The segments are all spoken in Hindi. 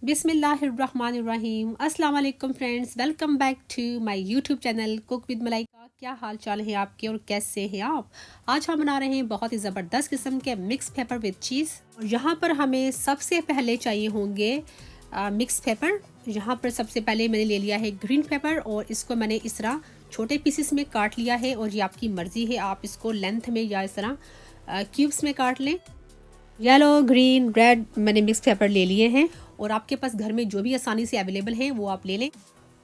बिस्मिल्लाहिर्रहमानिर्रहीम। अस्सलाम वालेकुम friends, welcome back to my YouTube channel cook with Malaika. क्या हाल चाल है आपके और कैसे हैं आप? आज हम बना रहे हैं बहुत ही ज़बरदस्त किस्म के मिक्स पेपर विद चीज़। और यहाँ पर हमें सबसे पहले चाहिए होंगे मिक्स पेपर। यहाँ पर सबसे पहले मैंने ले लिया है ग्रीन पेपर और इसको मैंने इस तरह छोटे पीसेस में काट लिया है। और ये आपकी मर्ज़ी है, आप इसको लेंथ में या इस तरह क्यूब्स में काट लें। येलो, ग्रीन, रेड मैंने मिक्स पेपर ले लिए हैं और आपके पास घर में जो भी आसानी से अवेलेबल हैं वो आप ले लें।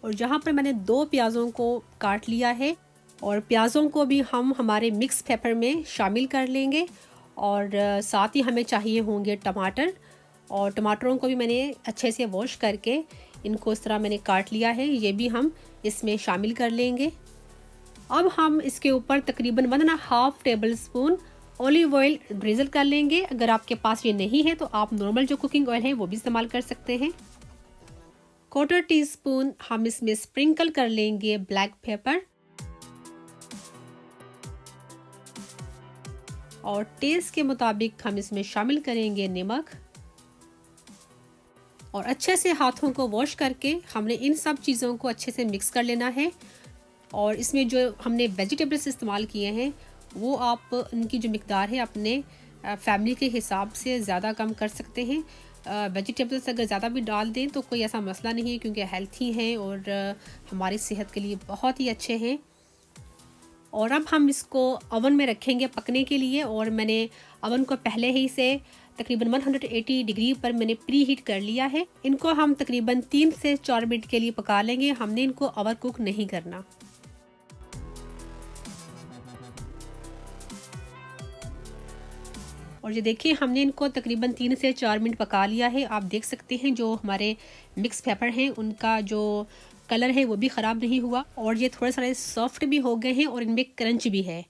और जहाँ पर मैंने 2 प्याज़ों को काट लिया है और प्याज़ों को भी हम हमारे मिक्स पेपर में शामिल कर लेंगे। और साथ ही हमें चाहिए होंगे टमाटर, और टमाटरों को भी मैंने अच्छे से वॉश करके इनको इस तरह मैंने काट लिया है, ये भी हम इसमें शामिल कर लेंगे। अब हम इसके ऊपर तकरीबन 1.5 table spoon olive oil drizzle कर लेंगे। अगर आपके पास ये नहीं है तो आप नॉर्मल जो कुकिंग ऑयल है वो भी इस्तेमाल कर सकते हैं। 1/4 टीस्पून हम इसमें स्प्रिंकल कर लेंगे ब्लैक पेपर। और टेस्ट के मुताबिक हम इसमें शामिल करेंगे नमक। और अच्छे से हाथों को वॉश करके हमने इन सब चीज़ों को अच्छे से मिक्स कर लेना है। और इसमें जो हमने वेजिटेबल्स इस्तेमाल किए हैं वो आप उनकी जो मिकदार है अपने फैमिली के हिसाब से ज़्यादा कम कर सकते हैं। वेजिटेबल्स अगर ज़्यादा भी डाल दें तो कोई ऐसा मसला नहीं है, क्योंकि हेल्थी हैं और हमारी सेहत के लिए बहुत ही अच्छे हैं। और अब हम इसको ओवन में रखेंगे पकने के लिए। और मैंने ओवन को पहले ही से तकरीबन 180 डिग्री पर मैंने प्री हीट कर लिया है। इनको हम तकरीबन 3 से 4 मिनट के लिए पका लेंगे, हमने इनको ओवर कुक नहीं करना। और ये देखिए हमने इनको तकरीबन 3 से 4 मिनट पका लिया है। आप देख सकते हैं जो हमारे मिक्स पेपर हैं उनका जो कलर है वो भी ख़राब नहीं हुआ और ये थोड़े सारे सॉफ्ट भी हो गए हैं और इनमें क्रंच भी है।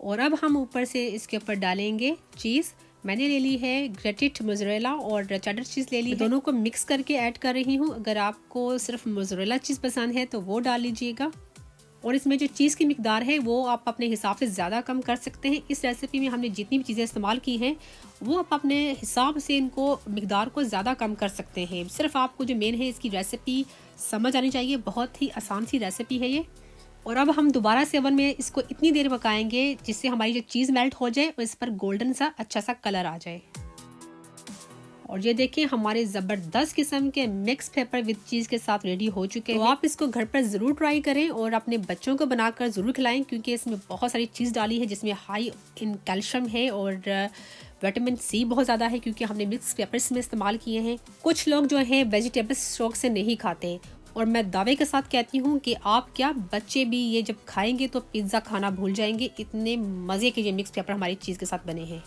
और अब हम ऊपर से इसके ऊपर डालेंगे चीज़। मैंने ले ली है ग्रेटेड मोज़रेला और चेडर चीज़ ले ली है। दोनों को मिक्स करके ऐड कर रही हूँ। अगर आपको सिर्फ मोज़रेला चीज़ पसंद है तो वो डाल लीजिएगा। और इसमें जो चीज़ की मिकदार है वो आप अपने हिसाब से ज़्यादा कम कर सकते हैं। इस रेसिपी में हमने जितनी भी चीज़ें इस्तेमाल की हैं वो आप अपने हिसाब से इनको मिकदार को ज़्यादा कम कर सकते हैं। सिर्फ आपको जो मेन है इसकी रेसिपी समझ आनी चाहिए, बहुत ही आसान सी रेसिपी है ये। और अब हम दोबारा से ओवन में इसको इतनी देर पकाएंगे जिससे हमारी जो चीज़ मेल्ट हो जाए और इस पर गोल्डन सा अच्छा सा कलर आ जाए। और ये देखिए हमारे ज़बरदस्त किस्म के मिक्स पेपर विद चीज़ के साथ रेडी हो चुके हैं। तो आप इसको घर पर ज़रूर ट्राई करें और अपने बच्चों को बनाकर ज़रूर खिलाएं, क्योंकि इसमें बहुत सारी चीज़ डाली है जिसमें हाई इन कैल्शियम है और विटामिन सी बहुत ज़्यादा है, क्योंकि हमने मिक्स पेपर्स में इस्तेमाल किए हैं। कुछ लोग जो हैं वेजिटेबल्स शौक से नहीं खाते और मैं दावे के साथ कहती हूँ कि आप क्या बच्चे भी ये जब खाएंगे तो पिज़्ज़ा खाना भूल जाएंगे। इतने मज़े के ये मिक्स पेपर हमारी चीज़ के साथ बने हैं।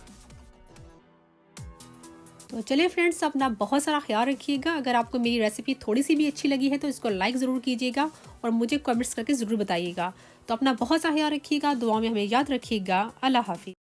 तो चलिए फ्रेंड्स, अपना बहुत सारा ख्याल रखिएगा। अगर आपको मेरी रेसिपी थोड़ी सी भी अच्छी लगी है तो इसको लाइक ज़रूर कीजिएगा और मुझे कमेंट्स करके ज़रूर बताइएगा। तो अपना बहुत सा ख्याल रखिएगा, दुआ में हमें याद रखिएगा। अल्लाह हाफिज़।